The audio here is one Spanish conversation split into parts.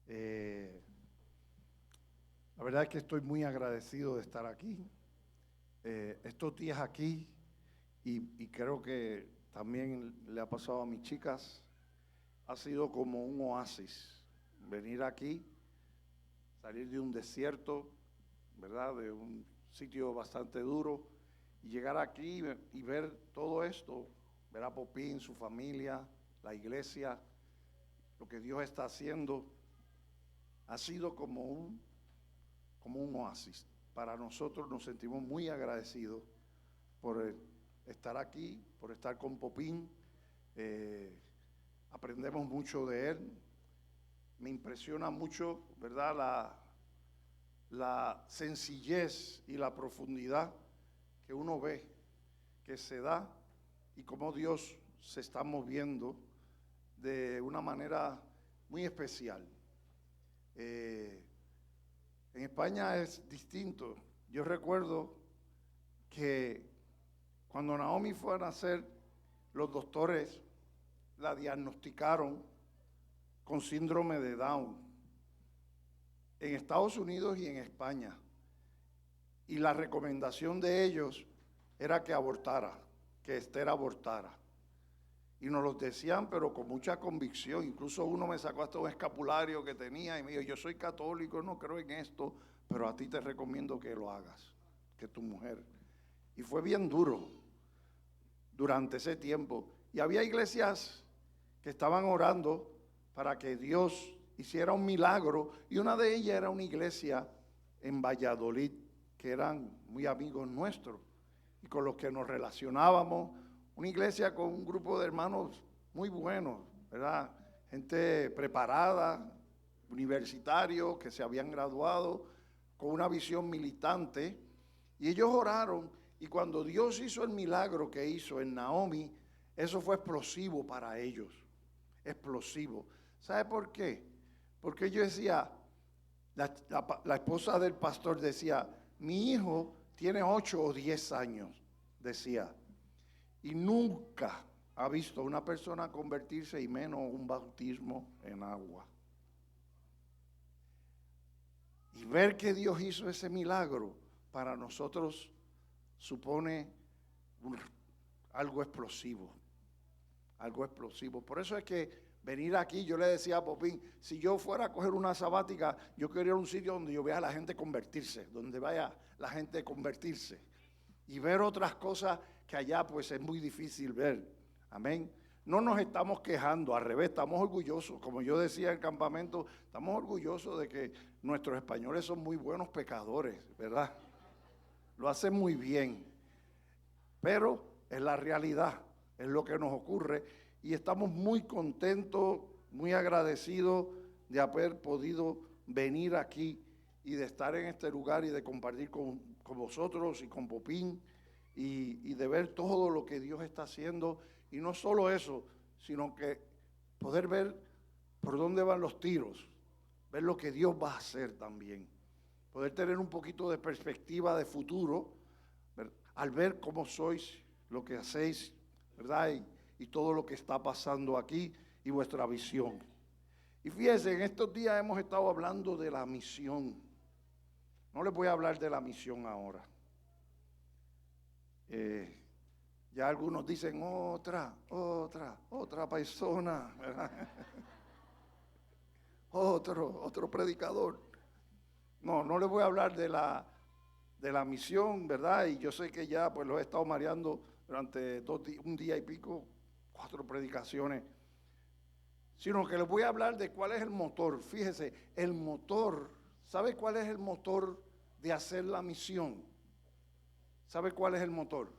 Eh, la verdad es que estoy muy agradecido de estar aquí. Estos días aquí, y creo que también le ha pasado a mis chicas, ha sido como un oasis. Venir aquí, salir de un desierto, ¿verdad? De un sitio bastante duro, y llegar aquí y ver todo esto, ver a Popín, su familia, la iglesia, lo que Dios está haciendo, ha sido como un oasis. Para nosotros nos sentimos muy agradecidos por estar aquí, por estar con Popín. Aprendemos mucho de él. Me impresiona mucho, ¿verdad?, la sencillez y la profundidad que uno ve, que se da, y cómo Dios se está moviendo de una manera muy especial. En España es distinto. Yo recuerdo que cuando Naomi fue a nacer, los doctores la diagnosticaron con síndrome de Down en Estados Unidos y en España. Y la recomendación de ellos era que abortara, que Esther abortara. Y nos lo decían, pero con mucha convicción. Incluso uno me sacó hasta un escapulario que tenía y me dijo: yo soy católico, no creo en esto, pero a ti te recomiendo que lo hagas, que tu mujer. Y fue bien duro durante ese tiempo. Y había iglesias que estaban orando para que Dios hiciera un milagro, y una de ellas era una iglesia en Valladolid, que eran muy amigos nuestros y con los que nos relacionábamos. Una iglesia con un grupo de hermanos muy buenos, ¿verdad? Gente preparada, universitarios que se habían graduado, con una visión militante. Y ellos oraron, y cuando Dios hizo el milagro que hizo en Naomi, eso fue explosivo para ellos, explosivo. ¿Sabe por qué? Porque yo decía, la esposa del pastor decía: mi hijo tiene 8 o 10 años, decía, y nunca ha visto a una persona convertirse, y menos un bautismo en agua. Y ver que Dios hizo ese milagro para nosotros supone algo explosivo, algo explosivo. Por eso es que venir aquí, yo le decía a Popín, si yo fuera a coger una sabática, yo quería un sitio donde yo vea a la gente convertirse, donde vaya la gente convertirse, y ver otras cosas que allá pues es muy difícil ver. Amén. No nos estamos quejando, al revés, estamos orgullosos. Como yo decía en el campamento, estamos orgullosos de que nuestros españoles son muy buenos pecadores, ¿verdad? Lo hacen muy bien, pero es la realidad, es lo que nos ocurre, y estamos muy contentos, muy agradecidos de haber podido venir aquí y de estar en este lugar y de compartir con vosotros y con Popín, y de ver todo lo que Dios está haciendo. Y no solo eso, sino que poder ver por dónde van los tiros, ver lo que Dios va a hacer también, poder tener un poquito de perspectiva de futuro, al ver cómo sois, lo que hacéis, ¿verdad? Y todo lo que está pasando aquí, y vuestra visión. Y fíjense, en estos días hemos estado hablando de la misión. No les voy a hablar de la misión ahora. Ya algunos dicen otra persona, ¿verdad? otro predicador. No les voy a hablar de la misión, ¿verdad? Y yo sé que ya pues lo he estado mareando durante un día y pico, 4 predicaciones, sino que les voy a hablar de cuál es el motor. Fíjese, el motor, ¿sabe cuál es el motor de hacer la misión? ¿Sabe cuál es el motor?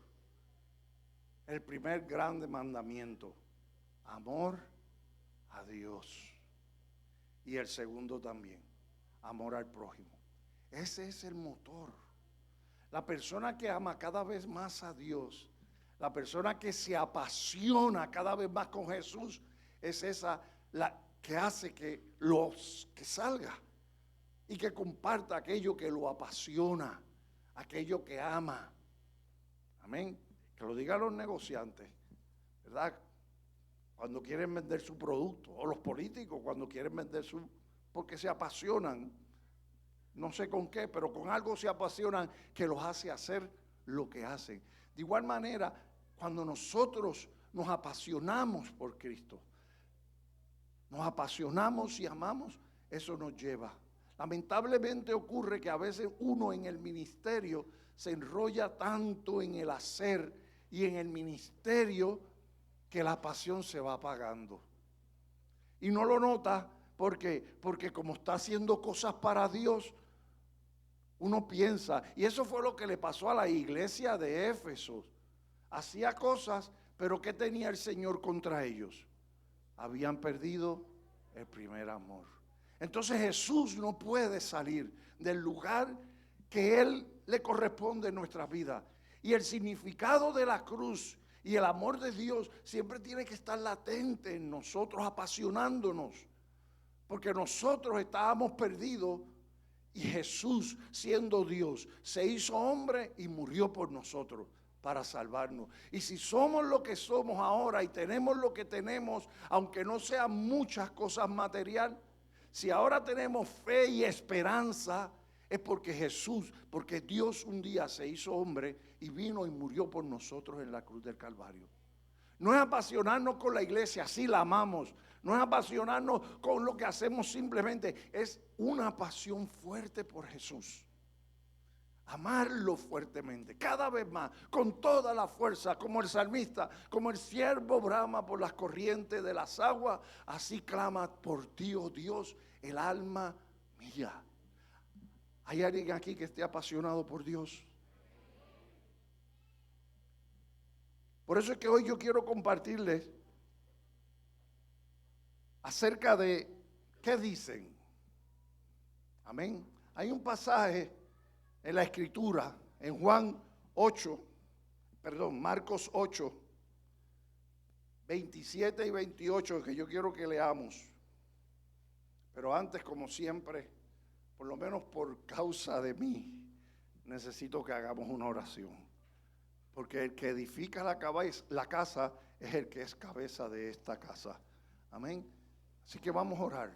El primer gran mandamiento: amor a Dios. Y el segundo también, amor al prójimo. Ese es el motor. La persona que ama cada vez más a Dios, la persona que se apasiona cada vez más con Jesús, es esa la que hace que salga y que comparta aquello que lo apasiona, aquello que ama. Amén. Que lo digan los negociantes, ¿verdad? Cuando quieren vender su producto, o los políticos cuando quieren vender su porque se apasionan, no sé con qué, pero con algo se apasionan que los hace hacer lo que hacen. De igual manera, cuando nosotros nos apasionamos por Cristo, nos apasionamos y amamos, eso nos lleva. Lamentablemente ocurre que a veces uno en el ministerio se enrolla tanto en el hacer y en el ministerio que la pasión se va apagando. Y no lo nota porque como está haciendo cosas para Dios, uno piensa, y eso fue lo que le pasó a la iglesia de Éfeso. Hacía cosas, pero ¿qué tenía el Señor contra ellos? Habían perdido el primer amor. Entonces Jesús no puede salir del lugar que Él le corresponde en nuestra vida. Y el significado de la cruz y el amor de Dios siempre tiene que estar latente en nosotros, apasionándonos. Porque nosotros estábamos perdidos y Jesús, siendo Dios, se hizo hombre y murió por nosotros para salvarnos. Y si somos lo que somos ahora y tenemos lo que tenemos, aunque no sean muchas cosas materiales, si ahora tenemos fe y esperanza, es porque Jesús, porque Dios un día se hizo hombre y vino y murió por nosotros en la cruz del Calvario. No es apasionarnos con la iglesia, así la amamos. No es apasionarnos con lo que hacemos simplemente. Es una pasión fuerte por Jesús. Amarlo fuertemente, cada vez más, con toda la fuerza, como el salmista, como el siervo brama por las corrientes de las aguas, así clama por ti, oh Dios, el alma mía. ¿Hay alguien aquí que esté apasionado por Dios? Por eso es que hoy yo quiero compartirles acerca de qué dicen. Amén. Hay un pasaje en la Escritura, en Marcos 8, 27 y 28, que yo quiero que leamos. Pero antes, como siempre, por lo menos por causa de mí, necesito que hagamos una oración. Porque el que edifica la casa es el que es cabeza de esta casa. Amén. Así que vamos a orar.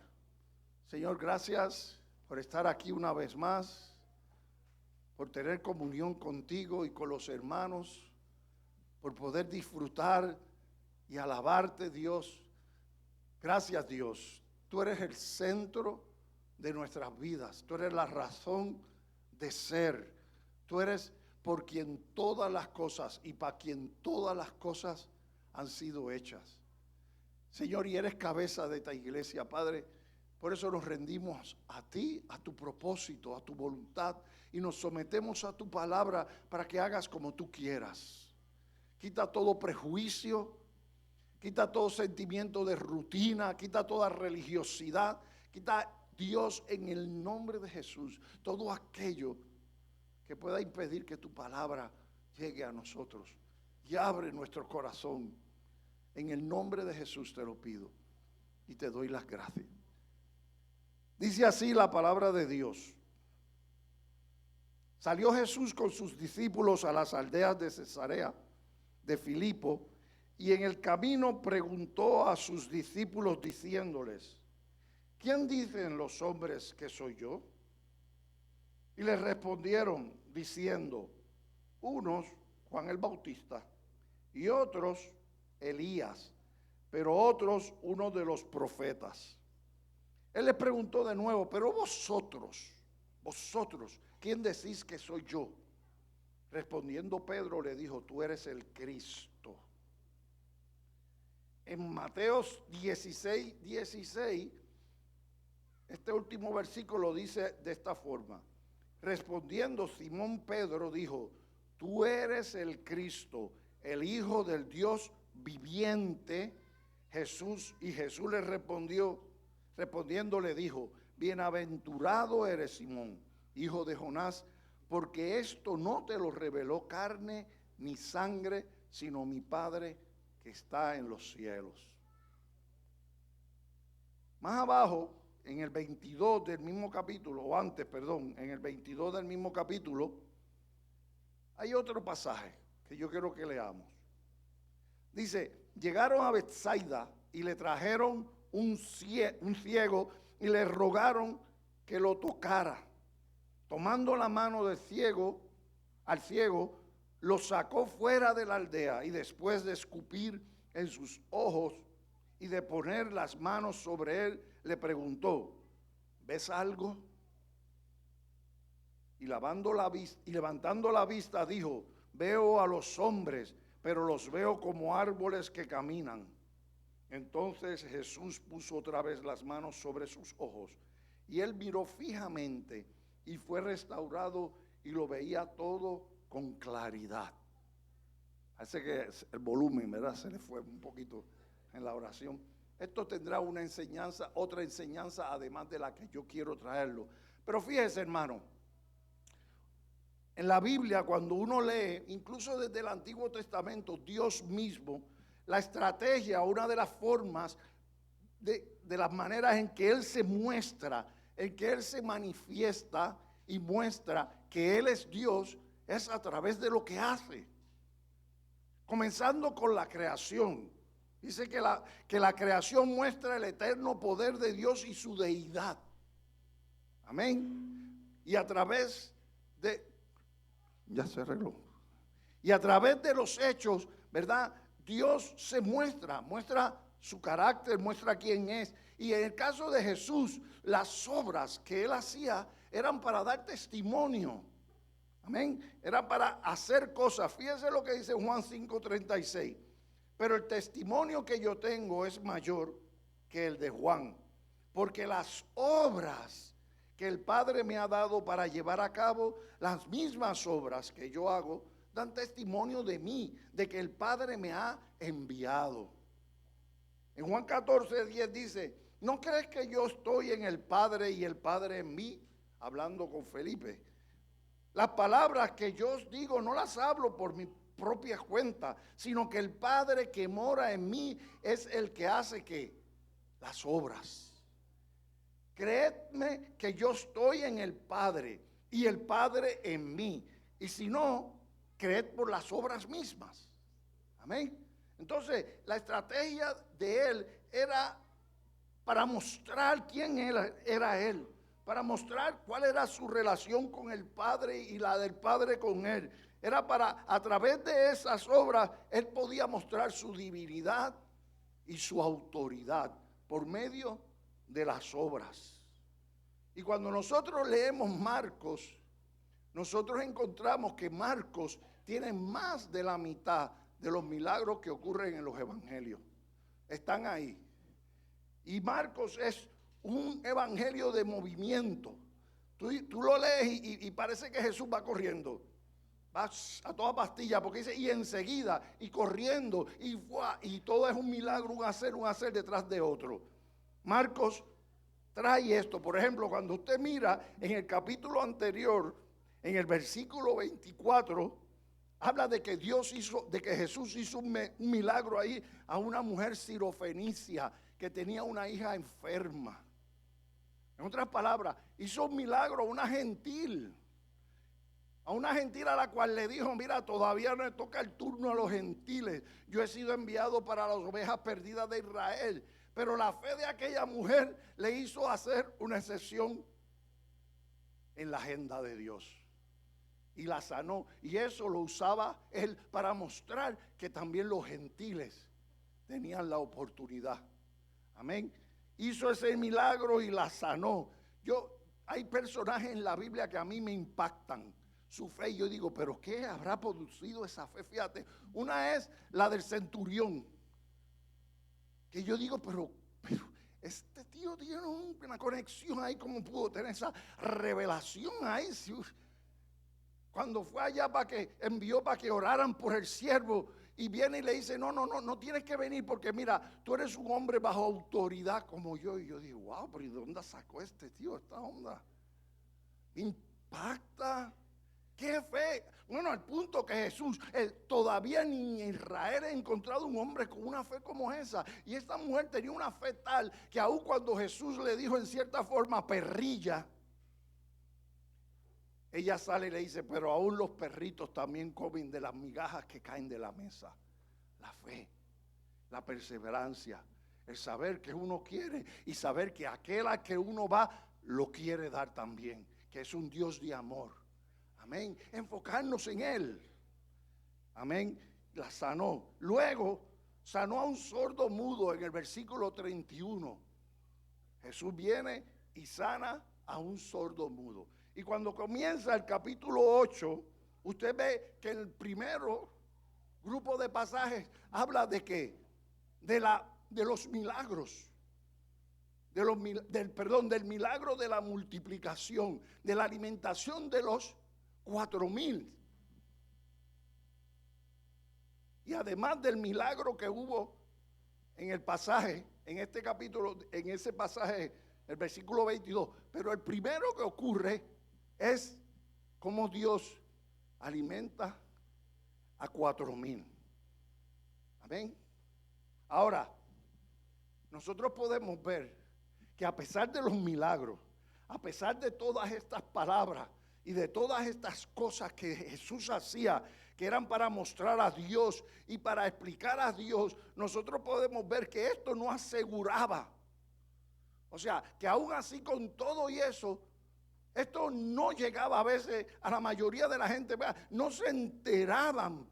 Señor, gracias por estar aquí una vez más, por tener comunión contigo y con los hermanos, por poder disfrutar y alabarte, Dios. Gracias, Dios. Tú eres el centro de nuestras vidas. Tú eres la razón de ser. Tú eres por quien todas las cosas y para quien todas las cosas han sido hechas. Señor, y eres cabeza de esta iglesia, Padre. Por eso nos rendimos a ti, a tu propósito, a tu voluntad, y nos sometemos a tu palabra para que hagas como tú quieras. Quita todo prejuicio, quita todo sentimiento de rutina, quita toda religiosidad, quita, Dios, en el nombre de Jesús, todo aquello que pueda impedir que tu palabra llegue a nosotros. Y abre nuestro corazón. En el nombre de Jesús te lo pido y te doy las gracias. Dice así la palabra de Dios. Salió Jesús con sus discípulos a las aldeas de Cesarea de Filipo, y en el camino preguntó a sus discípulos diciéndoles: ¿quién dicen los hombres que soy yo? Y les respondieron diciendo: unos Juan el Bautista, y otros Elías, pero otros uno de los profetas. Él les preguntó de nuevo: pero vosotros, ¿quién decís que soy yo? Respondiendo Pedro le dijo: tú eres el Cristo. En Mateo 16, este último versículo dice de esta forma: respondiendo Simón Pedro dijo: tú eres el Cristo, el Hijo del Dios viviente. Jesús le respondiendo le dijo: bienaventurado eres Simón, hijo de Jonás, porque esto no te lo reveló carne ni sangre, sino mi Padre que está en los cielos. Más abajo, en el 22 del mismo capítulo, o antes, perdón, en el 22 del mismo capítulo, hay otro pasaje que yo quiero que leamos. Dice: llegaron a Betsaida y le trajeron un ciego y le rogaron que lo tocara. Tomando la mano del ciego, al ciego, lo sacó fuera de la aldea y después de escupir en sus ojos y de poner las manos sobre él, le preguntó: ¿ves algo? Y levantando la vista dijo: veo a los hombres, pero los veo como árboles que caminan. Entonces Jesús puso otra vez las manos sobre sus ojos y él miró fijamente y fue restaurado y lo veía todo con claridad. Parece que el volumen, ¿verdad?, se le fue un poquito en la oración. Esto tendrá una enseñanza, otra enseñanza además de la que yo quiero traerlo. Pero fíjese, hermano, en la Biblia, cuando uno lee, incluso desde el Antiguo Testamento, Dios mismo, la estrategia, una de las formas, de las maneras en que Él se muestra, en que Él se manifiesta y muestra que Él es Dios, es a través de lo que hace. Comenzando con la creación. Dice que la creación muestra el eterno poder de Dios y su deidad. Amén. Y a través de... Ya se arregló. Y a través de los hechos, ¿verdad?, Dios se muestra su carácter, muestra quién es. Y en el caso de Jesús, las obras que Él hacía eran para dar testimonio. Amén. Era para hacer cosas. Fíjense lo que dice Juan 5:36. Pero el testimonio que yo tengo es mayor que el de Juan, porque las obras que el Padre me ha dado para llevar a cabo, las mismas obras que yo hago, dan testimonio de mí, de que el Padre me ha enviado. En Juan 14:10 dice: ¿no crees que yo estoy en el Padre y el Padre en mí? Hablando con Felipe. Las palabras que yo os digo no las hablo por mi propia cuenta, sino que el Padre que mora en mí es el que hace que las obras. Creedme que yo estoy en el Padre y el Padre en mí. Y si no, creed por las obras mismas. Amén. Entonces, la estrategia de Él era para mostrar quién era Él, para mostrar cuál era su relación con el Padre y la del Padre con Él. Era para, a través de esas obras, Él podía mostrar su divinidad y su autoridad por medio de las obras. Y cuando nosotros leemos Marcos, nosotros encontramos que Marcos tiene más de la mitad de los milagros que ocurren en los evangelios. Están ahí. Y Marcos es un evangelio de movimiento. Tú lo lees y parece que Jesús va corriendo. Va a toda pastilla, porque dice, y enseguida, y corriendo, y todo es un milagro, un hacer detrás de otro. Marcos trae esto. Por ejemplo, cuando usted mira en el capítulo anterior, en el versículo 24, habla de que Jesús hizo un milagro ahí a una mujer sirofenicia que tenía una hija enferma. En otras palabras, hizo un milagro a una gentil a la cual le dijo: mira, todavía no le toca el turno a los gentiles. Yo he sido enviado para las ovejas perdidas de Israel. Pero la fe de aquella mujer le hizo hacer una excepción en la agenda de Dios. Y la sanó. Y eso lo usaba Él para mostrar que también los gentiles tenían la oportunidad. Amén. Hizo ese milagro y la sanó. Hay personajes en la Biblia que a mí me impactan su fe. Y yo digo, pero ¿qué habrá producido esa fe? Fíjate, una es la del centurión. Que yo digo, pero este tío tiene una conexión ahí. ¿Cómo pudo tener esa revelación ahí? Cuando fue allá envió para que oraran por el siervo, y viene y le dice, no tienes que venir, porque mira, tú eres un hombre bajo autoridad como yo. Y yo digo, wow, pero ¿y de dónde sacó este tío esta onda? Impacta. ¿Qué fe? Bueno, al punto que Jesús, todavía ni en Israel he encontrado un hombre con una fe como esa. Y esta mujer tenía una fe tal que aun cuando Jesús le dijo en cierta forma perrilla, ella sale y le dice, pero aún los perritos también comen de las migajas que caen de la mesa. La fe, la perseverancia, El saber que uno quiere y saber que aquel a que uno va lo quiere dar también, que es un Dios de amor. Amén. Enfocarnos en Él. Amén. La sanó. Luego sanó a un sordo mudo en el versículo 31. Jesús viene y sana a un sordo mudo. Y cuando comienza el capítulo 8, usted ve que el primero grupo de pasajes habla de qué? De los milagros. Del milagro de la multiplicación, de la alimentación de los 4,000. Y además del milagro que hubo en el pasaje, en este capítulo, en ese pasaje, el versículo 22. Pero el primero que ocurre es cómo Dios alimenta a 4,000. Amén. Ahora, nosotros podemos ver que a pesar de los milagros, a pesar de todas estas palabras y de todas estas cosas que Jesús hacía, que eran para mostrar a Dios y para explicar a Dios, nosotros podemos ver que esto no aseguraba. O sea, que aún así con todo y eso, esto no llegaba a veces a la mayoría de la gente, no se enteraban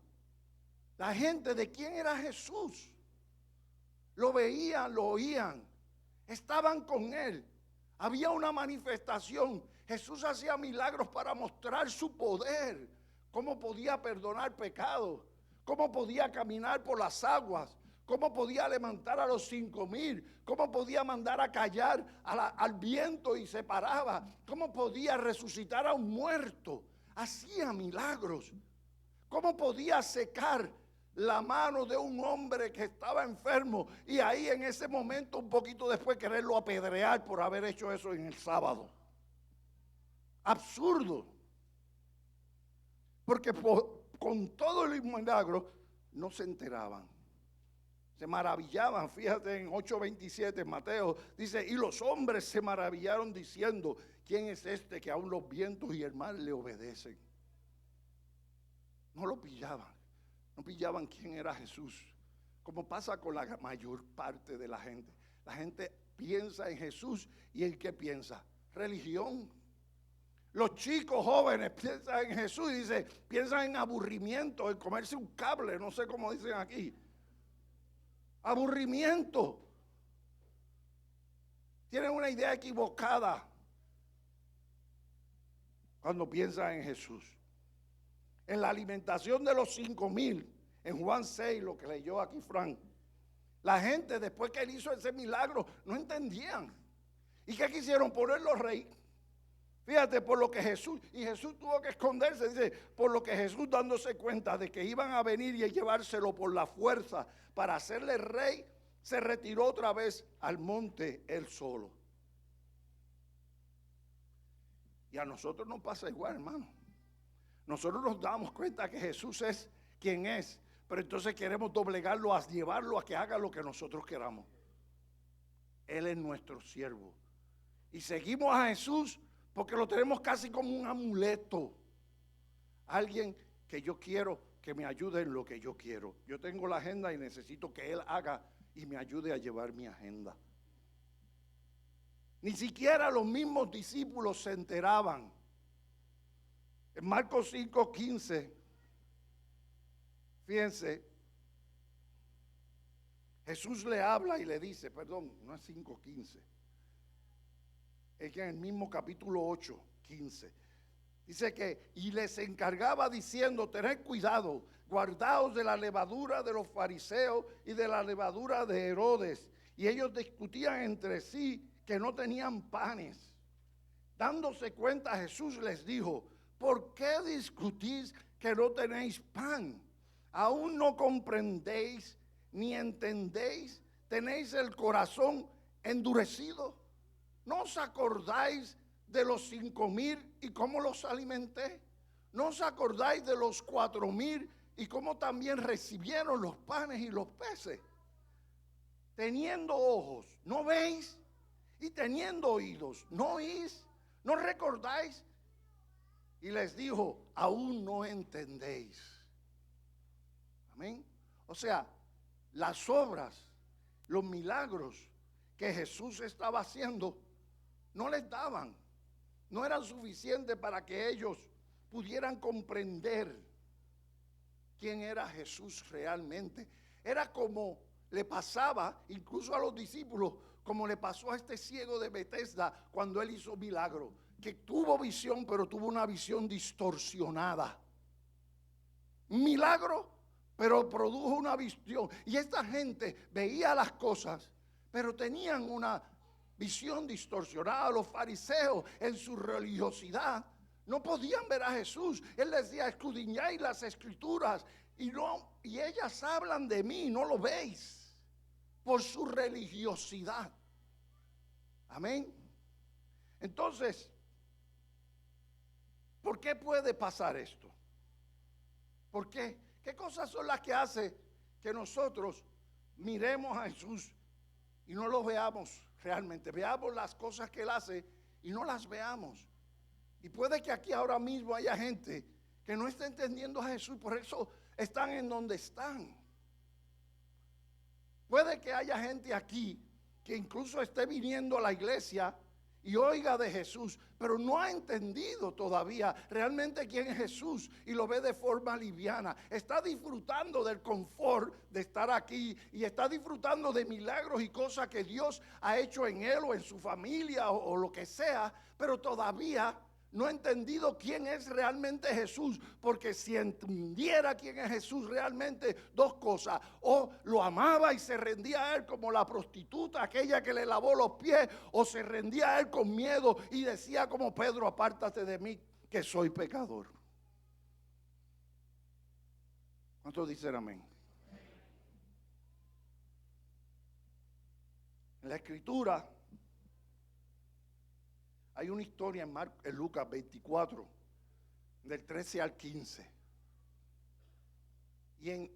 la gente de quién era Jesús. Lo veían, lo oían, estaban con Él. Había una manifestación. Jesús hacía milagros para mostrar su poder. Cómo podía perdonar pecados. Cómo podía caminar por las aguas. Cómo podía levantar a los 5,000. Cómo podía mandar a callar al viento y se paraba. Cómo podía resucitar a un muerto. Hacía milagros. Cómo podía secar la mano de un hombre que estaba enfermo y ahí en ese momento, un poquito después, quererlo apedrear por haber hecho eso en el sábado. Absurdo. Porque con todo el milagro no se enteraban. Se maravillaban. Fíjate en 8:27 Mateo dice, y los hombres se maravillaron diciendo, ¿quién es este que aún los vientos y el mar le obedecen? No lo pillaban. No pillaban quién era Jesús. Como pasa con la mayor parte de la gente. La gente piensa en Jesús y ¿en qué piensa? Religión. Los chicos jóvenes piensan en Jesús y piensan en aburrimiento, en comerse un cable, no sé cómo dicen aquí. Aburrimiento. Tienen una idea equivocada cuando piensan en Jesús. En la alimentación de los 5,000, en Juan 6, lo que leyó aquí Frank, la gente después que él hizo ese milagro no entendían. ¿Y qué quisieron? Ponerlo rey. Fíjate, por lo que Jesús tuvo que esconderse, dice, por lo que Jesús dándose cuenta de que iban a venir y a llevárselo por la fuerza para hacerle rey, se retiró otra vez al monte él solo. Y a nosotros nos pasa igual, hermano. Nosotros nos damos cuenta que Jesús es quien es, pero entonces queremos doblegarlo, a llevarlo a que haga lo que nosotros queramos. Él es nuestro siervo. Y seguimos a Jesús porque lo tenemos casi como un amuleto. Alguien que yo quiero que me ayude en lo que yo quiero. Yo tengo la agenda y necesito que Él haga y me ayude a llevar mi agenda. Ni siquiera los mismos discípulos se enteraban. En Marcos 5:15, fíjense, Jesús le habla y le dice, perdón, no es 5:15, es que en el mismo capítulo 8:15, dice que, y les encargaba diciendo, tened cuidado, guardaos de la levadura de los fariseos y de la levadura de Herodes. Y ellos discutían entre sí que no tenían panes. Dándose cuenta, Jesús les dijo, ¿por qué discutís que no tenéis pan? ¿Aún no comprendéis ni entendéis? ¿Tenéis el corazón endurecido? ¿No os acordáis de los 5,000 y cómo los alimenté? ¿No os acordáis de los 4,000 y cómo también recibieron los panes y los peces? Teniendo ojos, ¿no veis? Y teniendo oídos, ¿no oís? ¿No recordáis? Y les dijo, aún no entendéis. Amén. O sea, las obras, los milagros que Jesús estaba haciendo no les daban, no eran suficientes para que ellos pudieran comprender quién era Jesús realmente. Era como le pasaba incluso a los discípulos, como le pasó a este ciego de Betesda cuando él hizo milagro, que tuvo visión, pero tuvo una visión distorsionada. Un milagro, pero produjo una visión. Y esta gente veía las cosas, pero tenían una visión distorsionada. Los fariseos en su religiosidad no podían ver a Jesús. Él les decía: escudriñáis las escrituras y ellas hablan de mí, no lo veis, por su religiosidad. Amén. Entonces, ¿por qué puede pasar esto? ¿Por qué? ¿Qué cosas son las que hace que nosotros miremos a Jesús y no lo veamos realmente? Veamos las cosas que Él hace y no las veamos. Y puede que aquí ahora mismo haya gente que no está entendiendo a Jesús, por eso están en donde están. Puede que haya gente aquí que incluso esté viniendo a la iglesia y oiga de Jesús, pero no ha entendido todavía realmente quién es Jesús y lo ve de forma liviana. Está disfrutando del confort de estar aquí y está disfrutando de milagros y cosas que Dios ha hecho en él o en su familia o lo que sea, pero todavía no ha entendido quién es realmente Jesús, porque si entendiera quién es Jesús realmente, dos cosas: o lo amaba y se rendía a él como la prostituta, aquella que le lavó los pies, o se rendía a él con miedo y decía como Pedro: apártate de mí que soy pecador. ¿Cuántos dicen amén? En la Escritura hay una historia en Lucas 24, del 13 al 15. Y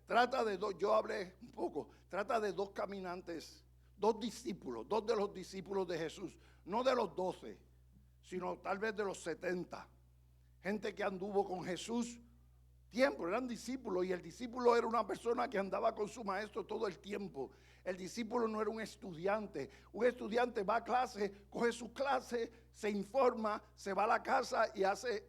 trata de dos, yo hablé un poco, trata de dos caminantes, dos discípulos, dos de los discípulos de Jesús, no de los 12, sino tal vez de los 70. Gente que anduvo con Jesús tiempo, eran discípulos, y el discípulo era una persona que andaba con su maestro todo el tiempo. El discípulo no era un estudiante. Un estudiante va a clase, coge su clase, se informa, se va a la casa y hace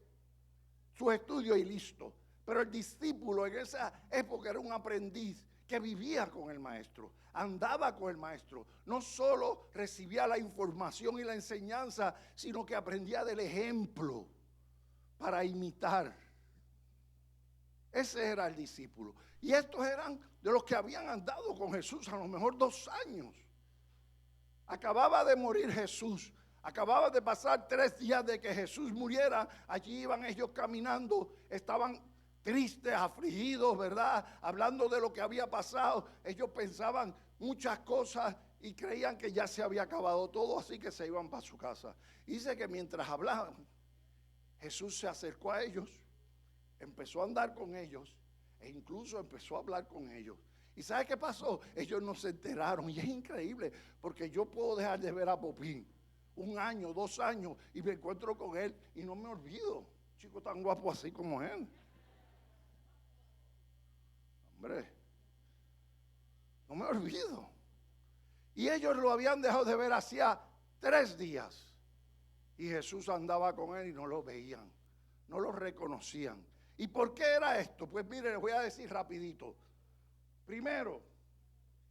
sus estudios y listo. Pero el discípulo en esa época era un aprendiz que vivía con el maestro, andaba con el maestro. No solo recibía la información y la enseñanza, sino que aprendía del ejemplo para imitar. Ese era el discípulo. Y estos eran de los que habían andado con Jesús a lo mejor 2 años. Acababa de morir Jesús. Acababa de pasar 3 días de que Jesús muriera. Allí iban ellos caminando. Estaban tristes, afligidos, ¿verdad? Hablando de lo que había pasado. Ellos pensaban muchas cosas y creían que ya se había acabado todo, así que se iban para su casa. Dice que mientras hablaban, Jesús se acercó a ellos, empezó a andar con ellos e incluso empezó a hablar con ellos. ¿Y sabe qué pasó? Ellos no se enteraron. Y es increíble, porque yo puedo dejar de ver a Popín 1 año, 2 años, y me encuentro con él y no me olvido. Chico tan guapo así como él. Hombre, no me olvido. Y ellos lo habían dejado de ver hacía 3 días. Y Jesús andaba con él y no lo veían, no lo reconocían. ¿Y por qué era esto? Pues mire, les voy a decir rapidito. Primero,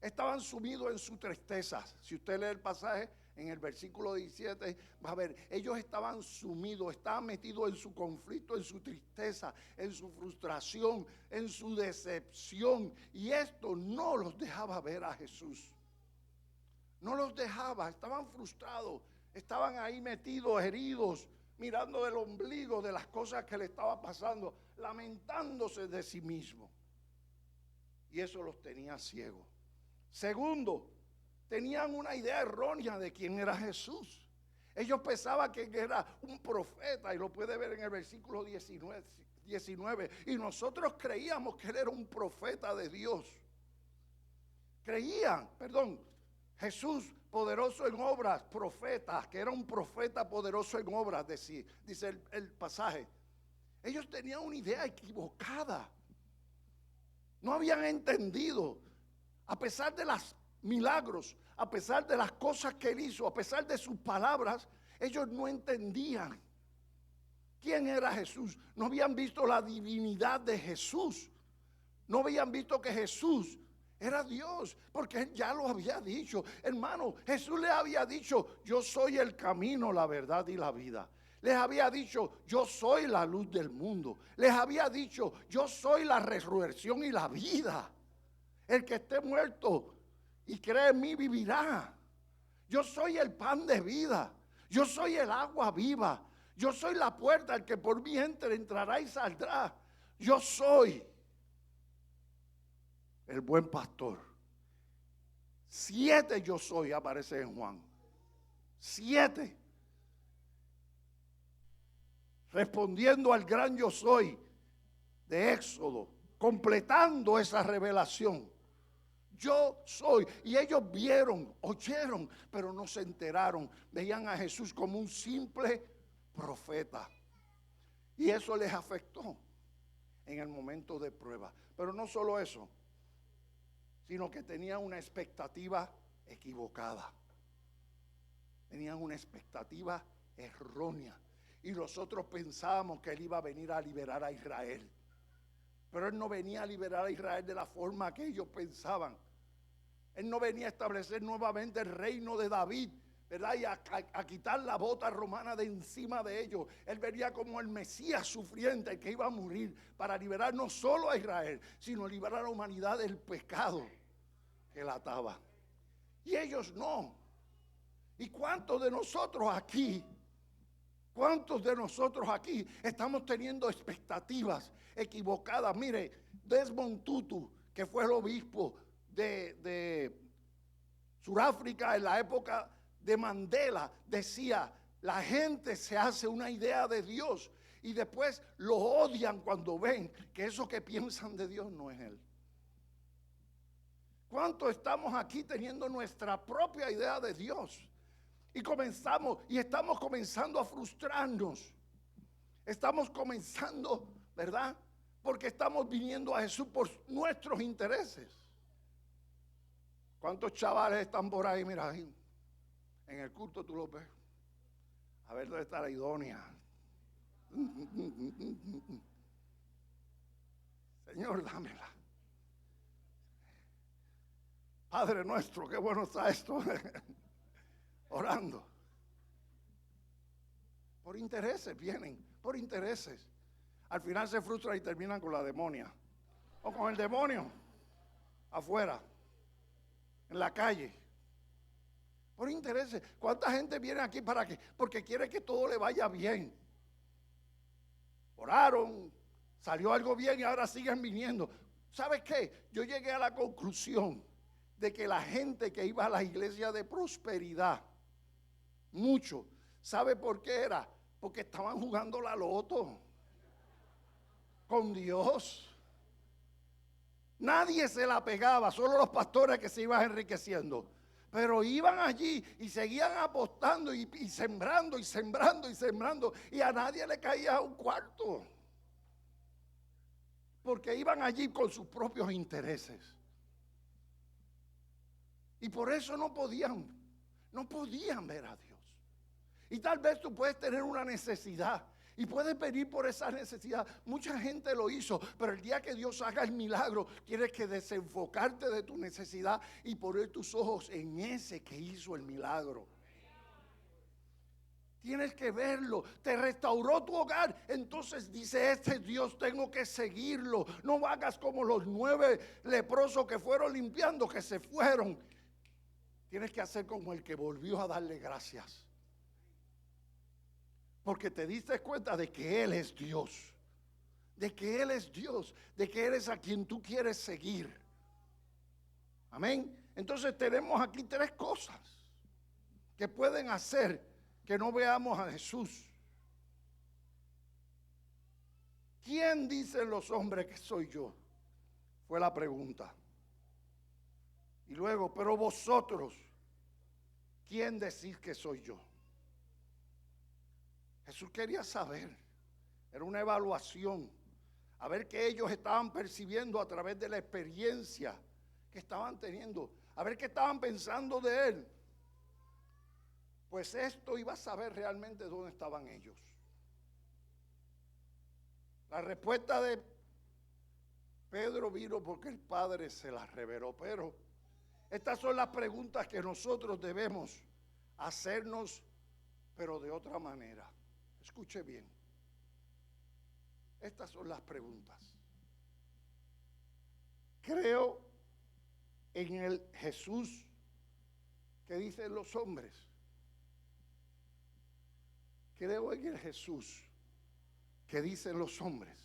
estaban sumidos en su tristeza. Si usted lee el pasaje en el versículo 17, va a ver, ellos estaban sumidos, estaban metidos en su conflicto, en su tristeza, en su frustración, en su decepción. Y esto no los dejaba ver a Jesús. No los dejaba, estaban frustrados, estaban ahí metidos, heridos, mirando del ombligo de las cosas que le estaba pasando, lamentándose de sí mismo. Y eso los tenía ciegos. Segundo, tenían una idea errónea de quién era Jesús. Ellos pensaban que era un profeta, y lo puede ver en el versículo 19. Y nosotros creíamos que él era un profeta de Dios. Jesús poderoso en obras, profeta, que era un profeta poderoso en obras, dice el pasaje. Ellos tenían una idea equivocada. No habían entendido, a pesar de las milagros, a pesar de las cosas que él hizo, a pesar de sus palabras, ellos no entendían quién era Jesús. No habían visto la divinidad de Jesús. No habían visto que Jesús era Dios, porque él ya lo había dicho. Hermano, Jesús le había dicho, yo soy el camino, la verdad y la vida. Les había dicho, yo soy la luz del mundo. Les había dicho, yo soy la resurrección y la vida. El que esté muerto y cree en mí vivirá. Yo soy el pan de vida. Yo soy el agua viva. Yo soy la puerta, el que por mí entre, entrará y saldrá. Yo soy el buen pastor. 7 yo soy aparece en Juan. 7. Respondiendo al gran yo soy de Éxodo, completando esa revelación. Yo soy. Y ellos vieron, oyeron, pero no se enteraron. Veían a Jesús como un simple profeta. Y eso les afectó en el momento de prueba. Pero no solo eso, sino que tenían una expectativa equivocada. Tenían una expectativa errónea. Y nosotros pensábamos que él iba a venir a liberar a Israel. Pero él no venía a liberar a Israel de la forma que ellos pensaban. Él no venía a establecer nuevamente el reino de David, ¿verdad? Y a quitar la bota romana de encima de ellos. Él venía como el Mesías sufriente, el que iba a morir para liberar no solo a Israel, sino liberar a la humanidad del pecado que la ataba. Y ellos no. ¿Y cuántos de nosotros aquí? ¿Cuántos de nosotros aquí estamos teniendo expectativas equivocadas? Mire, Desmond Tutu, que fue el obispo de Sudáfrica en la época de Mandela, decía, la gente se hace una idea de Dios y después lo odian cuando ven que eso que piensan de Dios no es Él. ¿Cuántos estamos aquí teniendo nuestra propia idea de Dios? Y estamos comenzando a frustrarnos. Estamos comenzando, ¿verdad? Porque estamos viniendo a Jesús por nuestros intereses. ¿Cuántos chavales están por ahí? Mira, ahí, en el culto tú los ves. A ver dónde está la idónea. Señor, dámela. Padre nuestro, qué bueno está esto. Orando. Por intereses vienen, por intereses. Al final se frustran y terminan con la demonia. O con el demonio afuera, en la calle. Por intereses. ¿Cuánta gente viene aquí para qué? Porque quiere que todo le vaya bien. Oraron, salió algo bien y ahora siguen viniendo. ¿Sabes qué? Yo llegué a la conclusión de que la gente que iba a la iglesia de prosperidad, mucho, ¿sabe por qué era? Porque estaban jugando la loto con Dios. Nadie se la pegaba, solo los pastores que se iban enriqueciendo. Pero iban allí y seguían apostando y sembrando y sembrando y sembrando. Y a nadie le caía un cuarto. Porque iban allí con sus propios intereses. Y por eso no podían ver a Dios. Y tal vez tú puedes tener una necesidad y puedes venir por esa necesidad. Mucha gente lo hizo, pero el día que Dios haga el milagro, tienes que desenfocarte de tu necesidad y poner tus ojos en ese que hizo el milagro. Tienes que verlo. Te restauró tu hogar. Entonces dice, este Dios tengo que seguirlo. No hagas como los 9 leprosos que fueron limpiando, que se fueron. Tienes que hacer como el que volvió a darle gracias. Porque te diste cuenta de que Él es Dios. De que Él es Dios. De que Él es a quien tú quieres seguir. Amén. Entonces tenemos aquí 3 cosas que pueden hacer que no veamos a Jesús. ¿Quién dicen los hombres que soy yo? Fue la pregunta. Y luego, pero vosotros, ¿quién decís que soy yo? Jesús quería saber, era una evaluación, a ver qué ellos estaban percibiendo a través de la experiencia que estaban teniendo, a ver qué estaban pensando de él. Pues esto iba a saber realmente dónde estaban ellos. La respuesta de Pedro vino porque el Padre se las reveló. Pero estas son las preguntas que nosotros debemos hacernos, pero de otra manera. Escuche bien. Estas son las preguntas. Creo en el Jesús que dicen los hombres. Creo en el Jesús que dicen los hombres.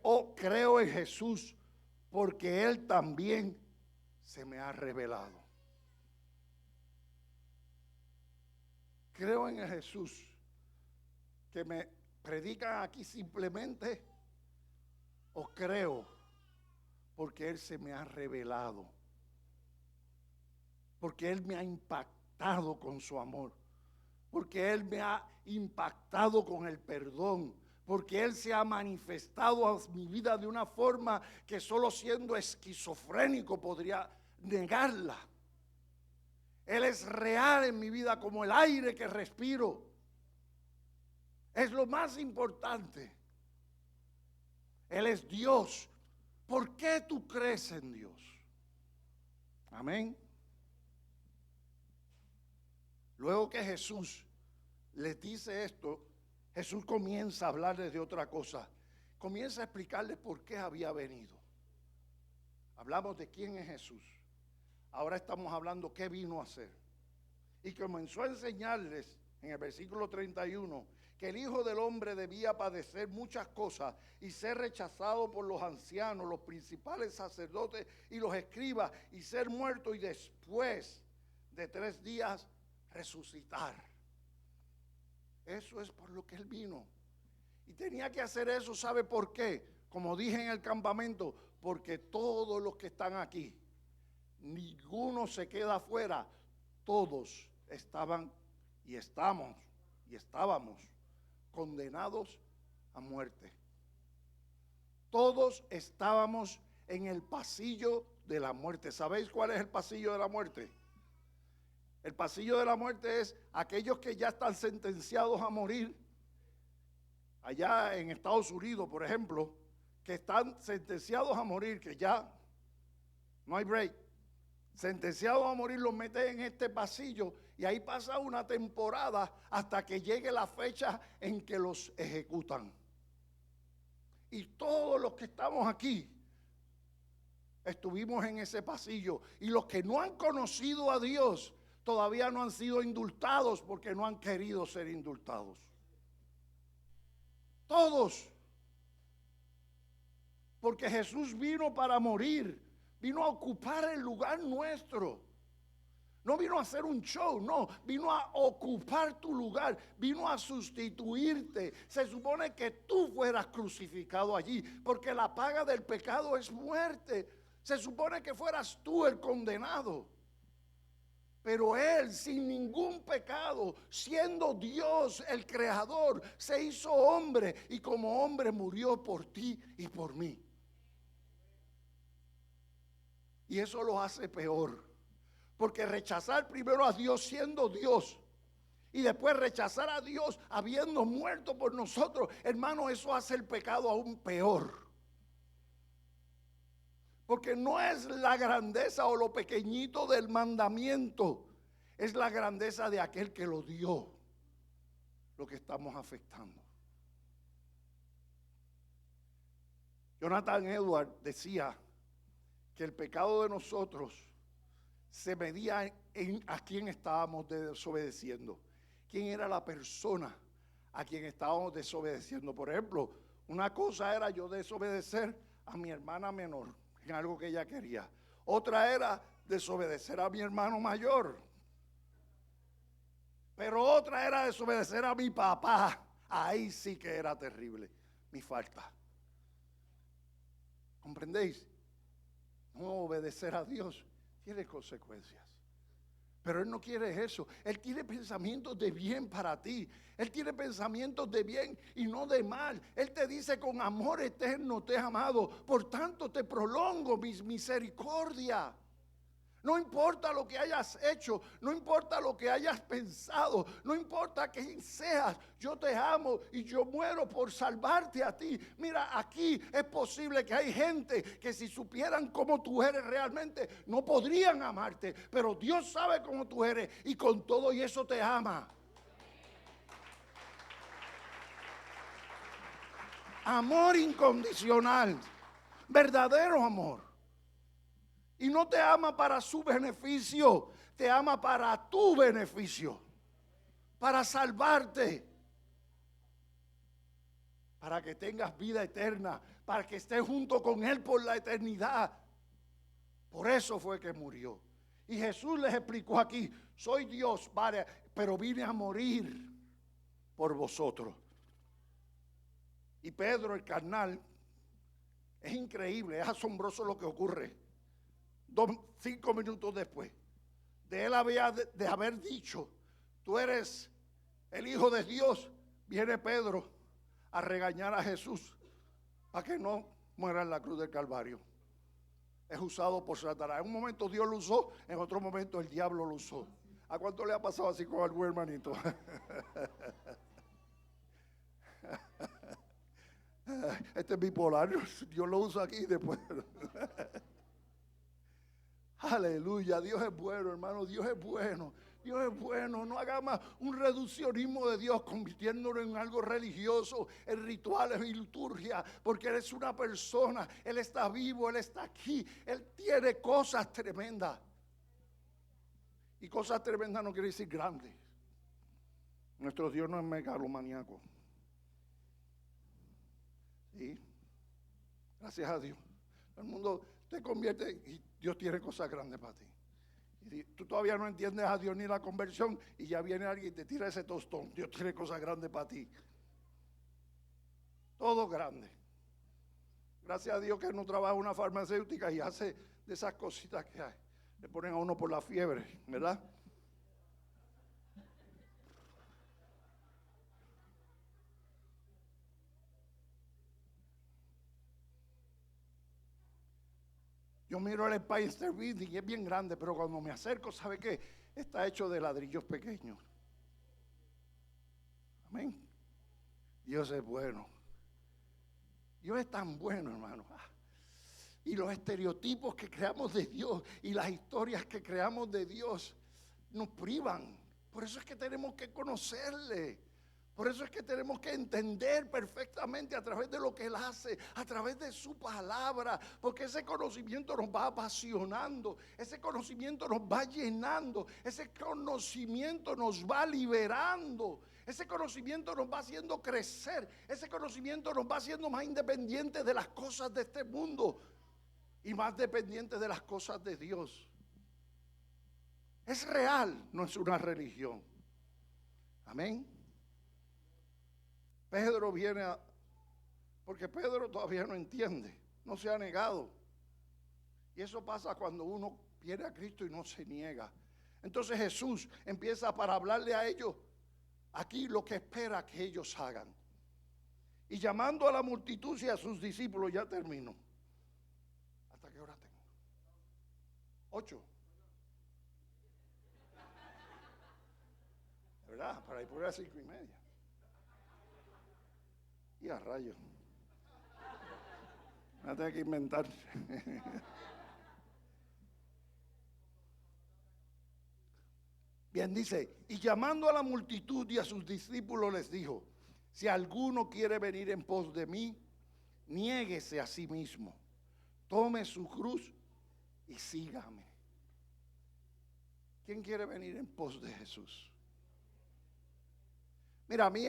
O creo en Jesús porque Él también se me ha revelado. Creo en el Jesús que me predican aquí simplemente, o creo porque Él se me ha revelado, porque Él me ha impactado con su amor, porque Él me ha impactado con el perdón, porque Él se ha manifestado a mi vida de una forma que solo siendo esquizofrénico podría negarla. Él es real en mi vida como el aire que respiro. Es lo más importante. Él es Dios. ¿Por qué tú crees en Dios? Amén. Luego que Jesús les dice esto, Jesús comienza a hablarles de otra cosa. Comienza a explicarles por qué había venido. Hablamos de quién es Jesús. Ahora estamos hablando qué vino a hacer. Y comenzó a enseñarles en el versículo 31 que el Hijo del Hombre debía padecer muchas cosas y ser rechazado por los ancianos, los principales sacerdotes y los escribas, y ser muerto y después de 3 días resucitar. Eso es por lo que Él vino. Y tenía que hacer eso, ¿sabe por qué? Como dije en el campamento, porque todos los que están aquí, ninguno se queda afuera. Todos estaban y estábamos condenados a muerte. Todos estábamos en el pasillo de la muerte. ¿Sabéis cuál es el pasillo de la muerte? El pasillo de la muerte es aquellos que ya están sentenciados a morir. Allá en Estados Unidos, por ejemplo, que están sentenciados a morir, que ya no hay break. Sentenciados a morir, los meten en este pasillo y ahí pasa una temporada hasta que llegue la fecha en que los ejecutan. Y todos los que estamos aquí estuvimos en ese pasillo. Y los que no han conocido a Dios todavía no han sido indultados porque no han querido ser indultados. Todos. Porque Jesús vino para morir. Vino a ocupar el lugar nuestro. No vino a hacer un show, no. Vino a ocupar tu lugar. Vino a sustituirte. Se supone que tú fueras crucificado allí, porque la paga del pecado es muerte. Se supone que fueras tú el condenado. Pero Él, sin ningún pecado, siendo Dios el creador, se hizo hombre y como hombre murió por ti y por mí. Y eso lo hace peor. Porque rechazar primero a Dios siendo Dios y después rechazar a Dios habiendo muerto por nosotros, hermano, eso hace el pecado aún peor. Porque no es la grandeza o lo pequeñito del mandamiento, es la grandeza de aquel que lo dio lo que estamos afectando. Jonathan Edwards decía que el pecado de nosotros se medía en a quién estábamos desobedeciendo. ¿Quién era la persona a quien estábamos desobedeciendo? Por ejemplo, una cosa era yo desobedecer a mi hermana menor en algo que ella quería. Otra era desobedecer a mi hermano mayor. Pero otra era desobedecer a mi papá. Ahí sí que era terrible mi falta. ¿Comprendéis? No obedecer a Dios tiene consecuencias. Pero Él no quiere eso. Él tiene pensamientos de bien para ti. Él tiene pensamientos de bien y no de mal. Él te dice: con amor eterno te he amado, por tanto te prolongo mis misericordia. No importa lo que hayas hecho, no importa lo que hayas pensado, no importa quién seas, yo te amo y yo muero por salvarte a ti. Mira, aquí es posible que hay gente que si supieran cómo tú eres realmente, no podrían amarte, pero Dios sabe cómo tú eres y con todo y eso te ama. Amor incondicional, verdadero amor. Y no te ama para su beneficio, te ama para tu beneficio, para salvarte, para que tengas vida eterna, para que estés junto con Él por la eternidad. Por eso fue que murió. Y Jesús les explicó aquí, soy Dios, vale, pero vine a morir por vosotros. Y Pedro, el carnal, es increíble, es asombroso lo que ocurre. 5 minutos después de él de haber dicho, tú eres el Hijo de Dios, viene Pedro a regañar a Jesús para que no muera en la cruz del Calvario. Es usado por Satanás. En un momento Dios lo usó, en otro momento el diablo lo usó. ¿A cuánto le ha pasado así con algún hermanito? Este es bipolar, Dios lo usa aquí y después. Aleluya, Dios es bueno, hermano, Dios es bueno. Dios es bueno, no hagamos un reduccionismo de Dios convirtiéndolo en algo religioso, en rituales y liturgia, porque Él es una persona, Él está vivo, Él está aquí, Él tiene cosas tremendas. Y cosas tremendas no quiere decir grandes. Nuestro Dios no es megalomaníaco. ¿Sí? Gracias a Dios. El mundo te convierte y Dios tiene cosas grandes para ti. Y tú todavía no entiendes a Dios ni la conversión y ya viene alguien y te tira ese tostón. Dios tiene cosas grandes para ti. Todo grande. Gracias a Dios que no trabaja en una farmacéutica y hace de esas cositas que hay. Le ponen a uno por la fiebre, ¿verdad? Yo miro el Empire State Building y es bien grande, pero cuando me acerco, ¿sabe qué? Está hecho de ladrillos pequeños. Amén. Dios es bueno. Dios es tan bueno, hermano. Y los estereotipos que creamos de Dios y las historias que creamos de Dios nos privan. Por eso es que tenemos que conocerle. Por eso es que tenemos que entender perfectamente a través de lo que Él hace, a través de su palabra, porque ese conocimiento nos va apasionando, ese conocimiento nos va llenando, ese conocimiento nos va liberando, ese conocimiento nos va haciendo crecer, ese conocimiento nos va haciendo más independientes de las cosas de este mundo y más dependientes de las cosas de Dios. Es real, no es una religión. Amén. Pedro viene porque Pedro todavía no entiende, no se ha negado. Y eso pasa cuando uno viene a Cristo y no se niega. Entonces Jesús empieza para hablarle a ellos aquí lo que espera que ellos hagan. Y llamando a la multitud y a sus discípulos, ya termino. ¿Hasta qué hora tengo? 8. ¿Verdad? Para ir por las 5:30. Y a rayos. Me tengo que inventar. Bien, dice, y llamando a la multitud y a sus discípulos les dijo, si alguno quiere venir en pos de mí, niéguese a sí mismo, tome su cruz y sígame. ¿Quién quiere venir en pos de Jesús? Mira, a mí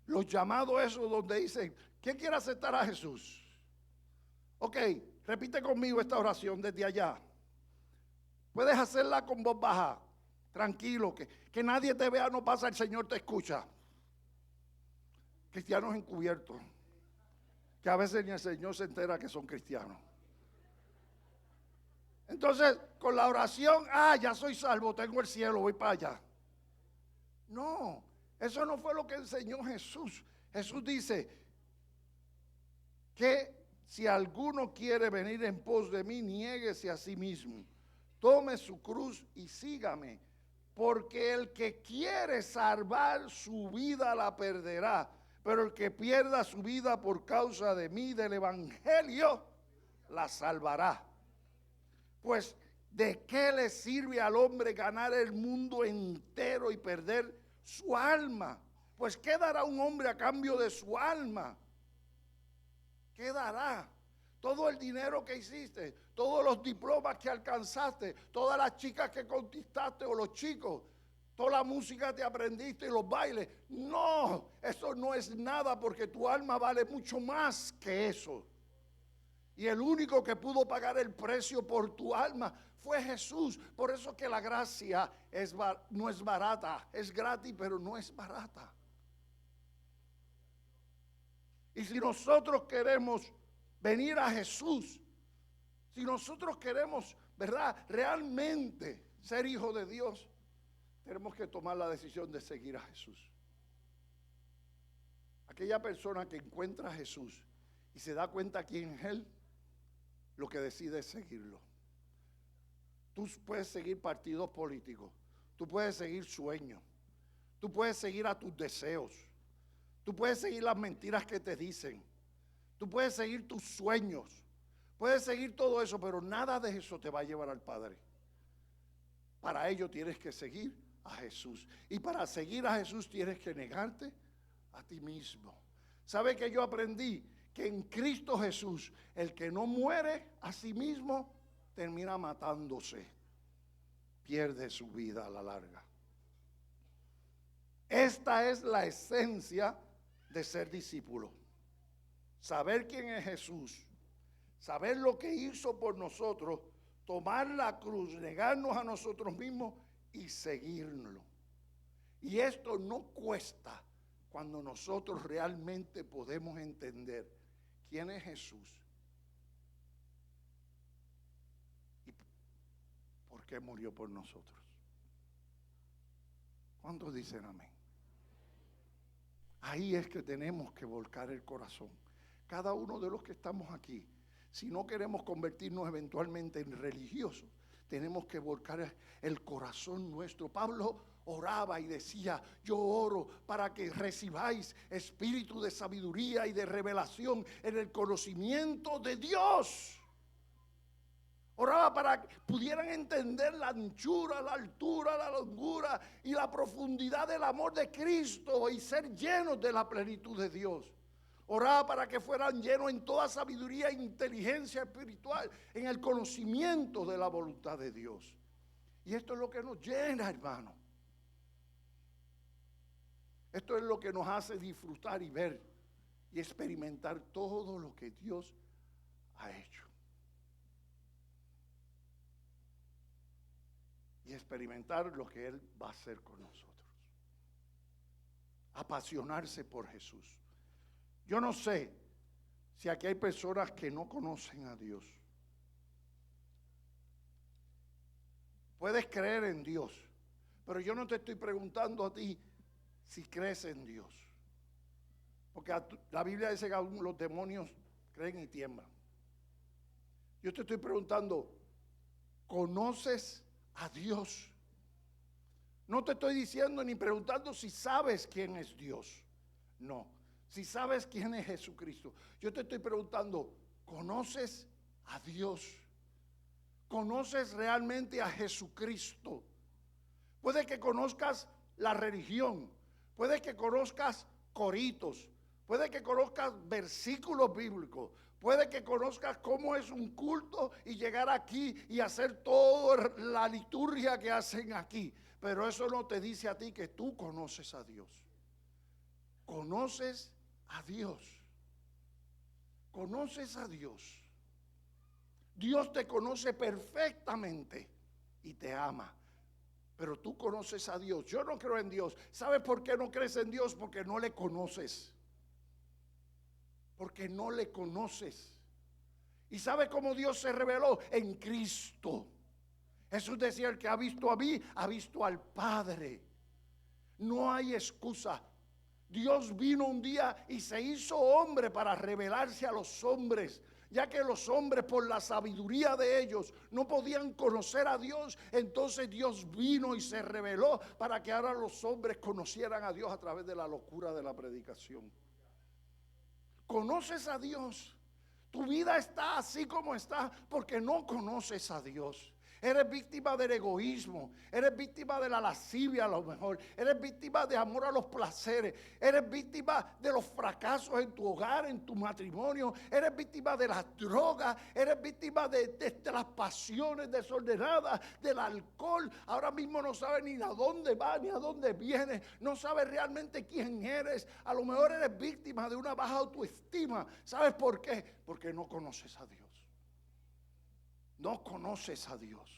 los llamados esos donde dicen, ¿quién quiere aceptar a Jesús? Ok, repite conmigo esta oración desde allá. Puedes hacerla con voz baja, tranquilo, que nadie te vea, no pasa, el Señor te escucha. Cristianos encubiertos, que a veces ni el Señor se entera que son cristianos. Entonces, con la oración, ya soy salvo, tengo el cielo, voy para allá. No, eso no fue lo que enseñó Jesús. Jesús dice que si alguno quiere venir en pos de mí, niéguese a sí mismo, tome su cruz y sígame. Porque el que quiere salvar su vida la perderá, pero el que pierda su vida por causa de mí, del evangelio, la salvará. Pues, ¿de qué le sirve al hombre ganar el mundo entero y perder su alma? Pues, ¿qué dará un hombre a cambio de su alma? ¿Qué dará? Todo el dinero que hiciste, todos los diplomas que alcanzaste, todas las chicas que conquistaste o los chicos, toda la música que aprendiste y los bailes. No, eso no es nada, porque tu alma vale mucho más que eso. Y el único que pudo pagar el precio por tu alma fue Jesús. Por eso que la gracia no es barata, es gratis, pero no es barata. Y si nosotros queremos venir a Jesús, si nosotros queremos, ¿verdad?, realmente ser hijos de Dios, tenemos que tomar la decisión de seguir a Jesús. Aquella persona que encuentra a Jesús y se da cuenta quién es Él, lo que decide es seguirlo. Tú puedes seguir partidos políticos, tú puedes seguir sueños, tú puedes seguir a tus deseos, tú puedes seguir las mentiras que te dicen, tú puedes seguir tus sueños, puedes seguir todo eso, pero nada de eso te va a llevar al Padre. Para ello tienes que seguir a Jesús. Y para seguir a Jesús tienes que negarte a ti mismo. ¿Sabe que yo aprendí? Que en Cristo Jesús, el que no muere a sí mismo, termina matándose. Pierde su vida a la larga. Esta es la esencia de ser discípulo. Saber quién es Jesús, saber lo que hizo por nosotros, tomar la cruz, negarnos a nosotros mismos y seguirlo. Y esto no cuesta cuando nosotros realmente podemos entender quién es Jesús y por qué murió por nosotros. ¿Cuántos dicen amén? Ahí es que tenemos que volcar el corazón. Cada uno de los que estamos aquí, si no queremos convertirnos eventualmente en religiosos, tenemos que volcar el corazón nuestro. Pablo oraba y decía: yo oro para que recibáis espíritu de sabiduría y de revelación en el conocimiento de Dios. Oraba para que pudieran entender la anchura, la altura, la longura y la profundidad del amor de Cristo y ser llenos de la plenitud de Dios. Oraba para que fueran llenos en toda sabiduría e inteligencia espiritual, en el conocimiento de la voluntad de Dios. Y esto es lo que nos llena, hermano. Esto es lo que nos hace disfrutar y ver y experimentar todo lo que Dios ha hecho. Y experimentar lo que Él va a hacer con nosotros. Apasionarse por Jesús. Yo no sé si aquí hay personas que no conocen a Dios. Puedes creer en Dios, pero yo no te estoy preguntando a ti si crees en Dios. Porque la Biblia dice que aún los demonios creen y tiemblan. Yo te estoy preguntando, ¿conoces a Dios? No te estoy diciendo ni preguntando si sabes quién es Dios. No. Si sabes quién es Jesucristo. Yo te estoy preguntando, ¿conoces a Dios? ¿Conoces realmente a Jesucristo? Puede que conozcas la religión, puede que conozcas coritos, puede que conozcas versículos bíblicos, puede que conozcas cómo es un culto y llegar aquí y hacer toda la liturgia que hacen aquí. Pero eso no te dice a ti que tú conoces a Dios. ¿Conoces a Dios? ¿Conoces a Dios? Dios te conoce perfectamente y te ama. Pero tú conoces a Dios. Yo no creo en Dios. ¿Sabes por qué no crees en Dios? Porque no le conoces. Porque no le conoces. ¿Y sabes cómo Dios se reveló? En Cristo. Jesús decía: el que ha visto a mí, ha visto al Padre. No hay excusa. Dios vino un día y se hizo hombre para revelarse a los hombres. Ya que los hombres por la sabiduría de ellos no podían conocer a Dios, entonces Dios vino y se reveló para que ahora los hombres conocieran a Dios a través de la locura de la predicación. ¿Conoces a Dios? Tu vida está así como está porque no conoces a Dios. Eres víctima del egoísmo, eres víctima de la lascivia a lo mejor, eres víctima de amor a los placeres, eres víctima de los fracasos en tu hogar, en tu matrimonio, eres víctima de las drogas, eres víctima de las pasiones desordenadas, del alcohol. Ahora mismo no sabes ni a dónde va ni a dónde viene, no sabes realmente quién eres. A lo mejor eres víctima de una baja autoestima. ¿Sabes por qué? Porque no conoces a Dios. No conoces a Dios.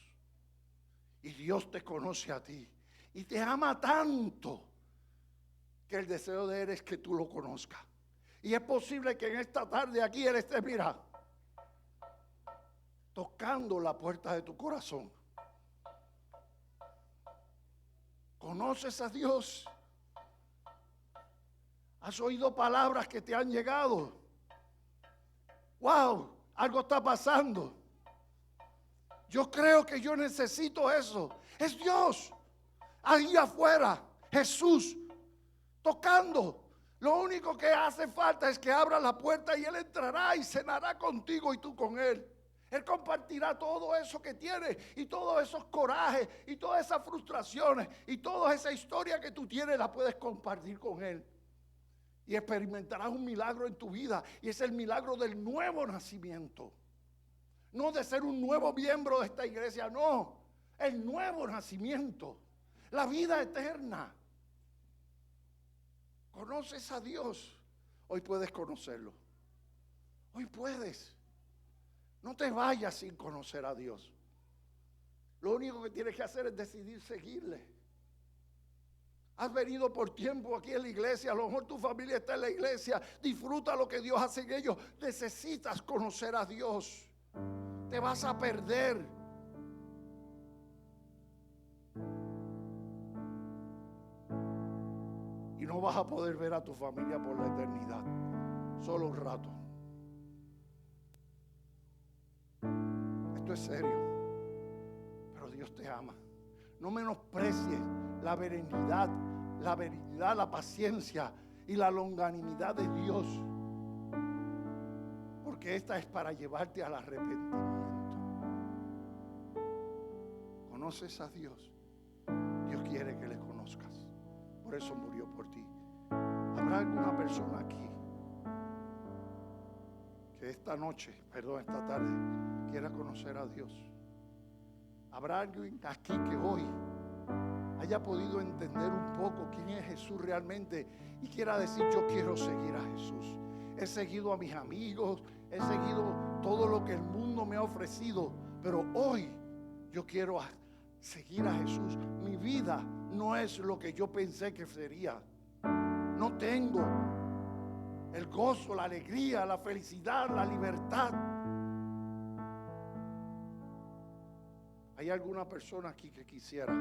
Y Dios te conoce a ti. Y te ama tanto que el deseo de Él es que tú lo conozcas. Y es posible que en esta tarde aquí Él esté, mira, tocando la puerta de tu corazón. ¿Conoces a Dios? ¿Has oído palabras que te han llegado? ¡Wow! Algo está pasando. Yo creo que yo necesito eso. Es Dios ahí afuera, Jesús tocando. Lo único que hace falta es que abra la puerta y Él entrará y cenará contigo y tú con Él. Él compartirá todo eso que tiene y todos esos corajes y todas esas frustraciones y toda esa historia que tú tienes la puedes compartir con Él. Y experimentarás un milagro en tu vida y es el milagro del nuevo nacimiento. No de ser un nuevo miembro de esta iglesia, no. El nuevo nacimiento, la vida eterna. ¿Conoces a Dios? Hoy puedes conocerlo. Hoy puedes. No te vayas sin conocer a Dios. Lo único que tienes que hacer es decidir seguirle. Has venido por tiempo aquí en la iglesia, a lo mejor tu familia está en la iglesia, disfruta lo que Dios hace en ellos. Necesitas conocer a Dios. Te vas a perder. Y no vas a poder ver a tu familia por la eternidad. Solo un rato. Esto es serio. Pero Dios te ama. No menosprecies la benignidad, la paciencia y la longanimidad de Dios. Porque esta es para llevarte al arrepentimiento. ¿Conoces a Dios? Dios quiere que le conozcas. Por eso murió por ti. ¿Habrá alguna persona aquí que esta tarde quiera conocer a Dios? ¿Habrá alguien aquí que hoy haya podido entender un poco quién es Jesús realmente y quiera decir: yo quiero seguir a Jesús? He seguido a mis amigos, he seguido todo lo que el mundo me ha ofrecido, pero hoy yo quiero seguir a Jesús. Mi vida no es lo que yo pensé que sería. No tengo el gozo, la alegría, la felicidad, la libertad. ¿Hay alguna persona aquí que quisiera?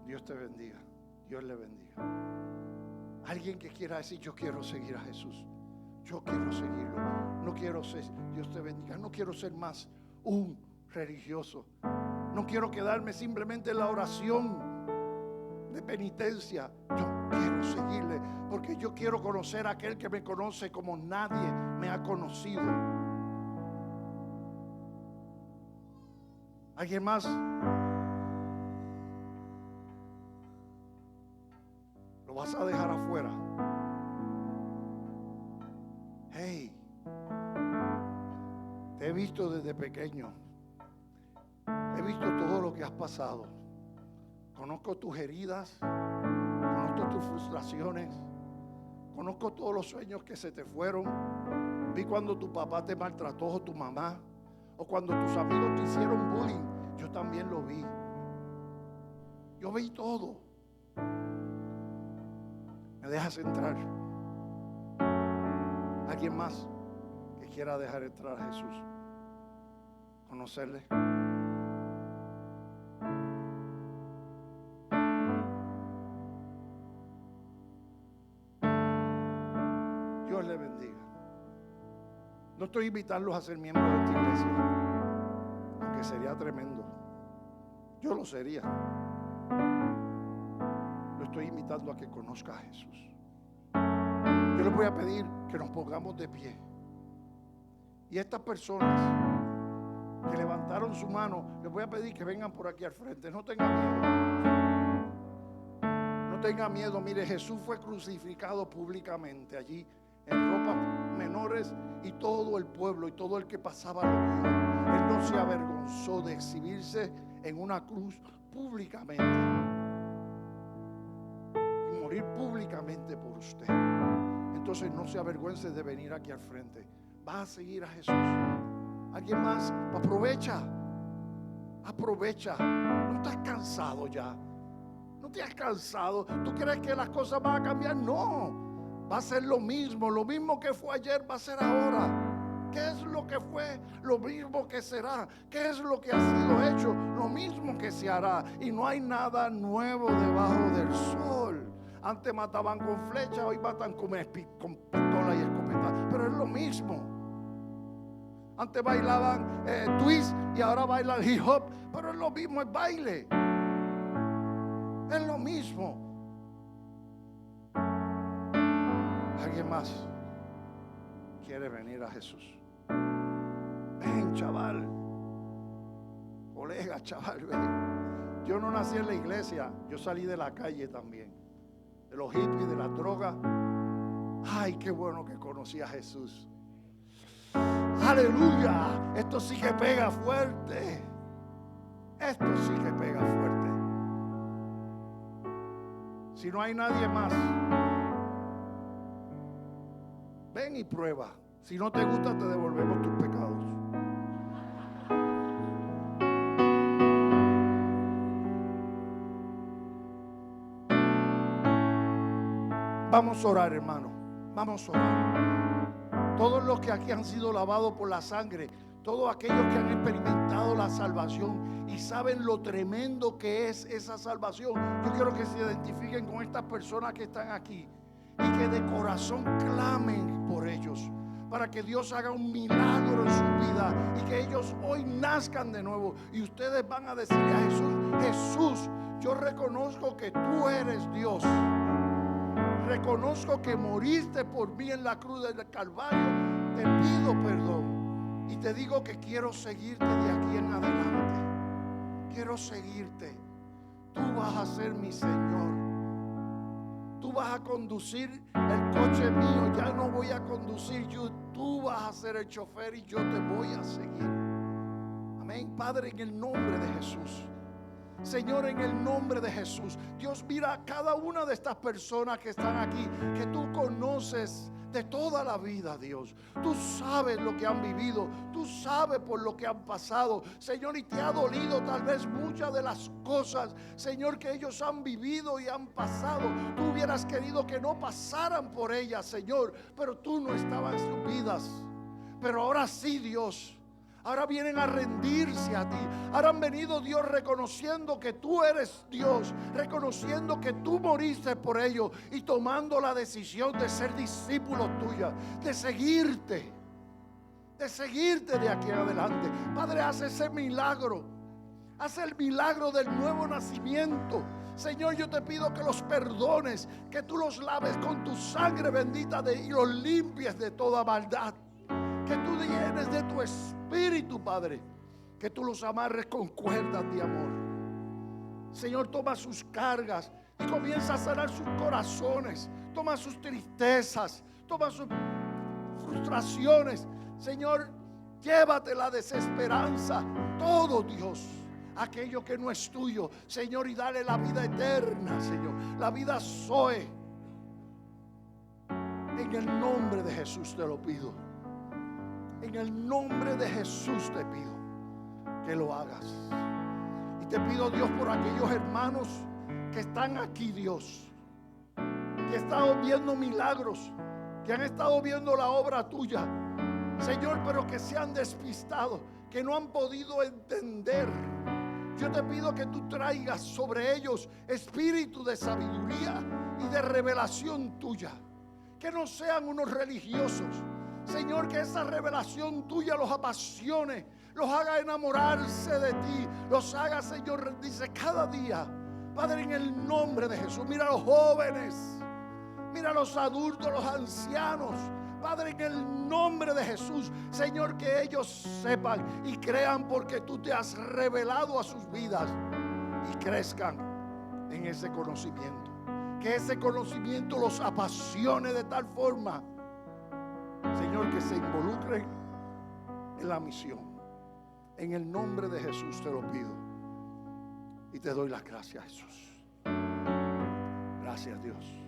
Dios te bendiga. Dios le bendiga. Alguien que quiera decir: yo quiero seguir a Jesús. Yo quiero seguirlo. No quiero ser, Dios te bendiga, no quiero ser más un religioso. No quiero quedarme simplemente en la oración de penitencia. Yo quiero seguirle porque yo quiero conocer a aquel que me conoce como nadie me ha conocido. ¿Alguien más? ¿Lo vas a dejar afuera? Hey, te he visto desde pequeño. He visto todo lo que has pasado. Conozco tus heridas, conozco tus frustraciones, conozco todos los sueños que se te fueron. Vi cuando tu papá te maltrató o tu mamá, o cuando tus amigos te hicieron bullying. Yo también lo vi. Yo vi todo. ¿Me dejas entrar? ¿Alguien más que quiera dejar entrar a Jesús? ¿Conocerle? Dios les bendiga. No estoy invitándolos a ser miembros de esta iglesia, aunque sería tremendo. Yo lo sería. Lo estoy invitando a que conozca a Jesús. Yo les voy a pedir que nos pongamos de pie. Y estas personas que levantaron su mano, les voy a pedir que vengan por aquí al frente. No tengan miedo. No tengan miedo. Mire, Jesús fue crucificado públicamente allí en ropas menores, y todo el pueblo y todo el que pasaba lo vio. Él no se avergonzó de exhibirse en una cruz públicamente y morir públicamente por usted. Entonces no se avergüence de venir aquí al frente. Va a seguir a Jesús. ¿Alguien más? Aprovecha. ¿No estás cansado ya? ¿No te has cansado? ¿Tú crees que las cosas van a cambiar? No. Va a ser lo mismo que fue ayer va a ser ahora. ¿Qué es lo que fue? Lo mismo que será. ¿Qué es lo que ha sido hecho? Lo mismo que se hará. Y no hay nada nuevo debajo del sol. Antes mataban con flecha, hoy matan con pistola y escopeta. Pero es lo mismo. Antes bailaban twist y ahora bailan hip hop. Pero es lo mismo, es baile. Es lo mismo. ¿Alguien más quiere venir a Jesús? Ven, chaval. Colega, chaval, ven. Yo no nací en la iglesia, yo salí de la calle también. De los hippies, de la droga. Ay, qué bueno que conocí a Jesús. Aleluya. Esto sí que pega fuerte. Esto sí que pega fuerte. Si no hay nadie más, ven y prueba. Si no te gusta, te devolvemos tus pecados. Vamos a orar, hermano. Vamos a orar. Todos los que aquí han sido lavados por la sangre, todos aquellos que han experimentado la salvación y saben lo tremendo que es esa salvación, yo quiero que se identifiquen con estas personas que están aquí y que de corazón clamen por ellos, para que Dios haga un milagro en su vida y que ellos hoy nazcan de nuevo. Y ustedes van a decirle a Jesús: Jesús, yo reconozco que tú eres Dios. Reconozco que moriste por mí en la cruz del Calvario. Te pido perdón y te digo que quiero seguirte de aquí en adelante. Quiero seguirte. Tú vas a ser mi Señor. Tú vas a conducir el coche mío. Ya no voy a conducir yo. Tú vas a ser el chofer y yo te voy a seguir. Amén. Padre, en el nombre de Jesús. Señor, en el nombre de Jesús, Dios, mira a cada una de estas personas que están aquí, que tú conoces de toda la vida, Dios. Tú sabes lo que han vivido, tú sabes por lo que han pasado, Señor, y te ha dolido tal vez muchas de las cosas, Señor, que ellos han vivido y han pasado. Tú hubieras querido que no pasaran por ellas, Señor, pero tú no estabas en sus vidas. Pero ahora sí, Dios. Ahora vienen a rendirse a ti. Ahora han venido, Dios, reconociendo que tú eres Dios, reconociendo que tú moriste por ellos y tomando la decisión de ser discípulos tuyos, de seguirte de aquí en adelante. Padre, haz ese milagro, haz el milagro del nuevo nacimiento. Señor, yo te pido que los perdones, que tú los laves con tu sangre bendita y los limpies de toda maldad. Que tú llenes de tu espíritu, Padre. Que tú los amarres con cuerdas de amor. Señor, toma sus cargas y comienza a sanar sus corazones. Toma sus tristezas, toma sus frustraciones. Señor, llévate la desesperanza. Todo, Dios, aquello que no es tuyo, Señor, y dale la vida eterna, Señor. La vida Zoe. En el nombre de Jesús te lo pido. En el nombre de Jesús te pido que lo hagas. Y te pido, Dios, por aquellos hermanos que están aquí, Dios, que han estado viendo milagros, que han estado viendo la obra tuya, Señor, pero que se han despistado, que no han podido entender. Yo te pido que tú traigas sobre ellos espíritu de sabiduría y de revelación tuya. que no sean unos religiosos. Señor, que esa revelación tuya los apasione, los haga enamorarse de ti, los haga, Señor, dice cada día, Padre, en el nombre de Jesús. Mira a los jóvenes, mira a los adultos, los ancianos, Padre, en el nombre de Jesús, Señor, que ellos sepan y crean porque tú te has revelado a sus vidas y crezcan en ese conocimiento. Que ese conocimiento los apasione de tal forma, Señor, que se involucren en la misión. En el nombre de Jesús te lo pido y te doy las gracias, Jesús. Gracias, Dios.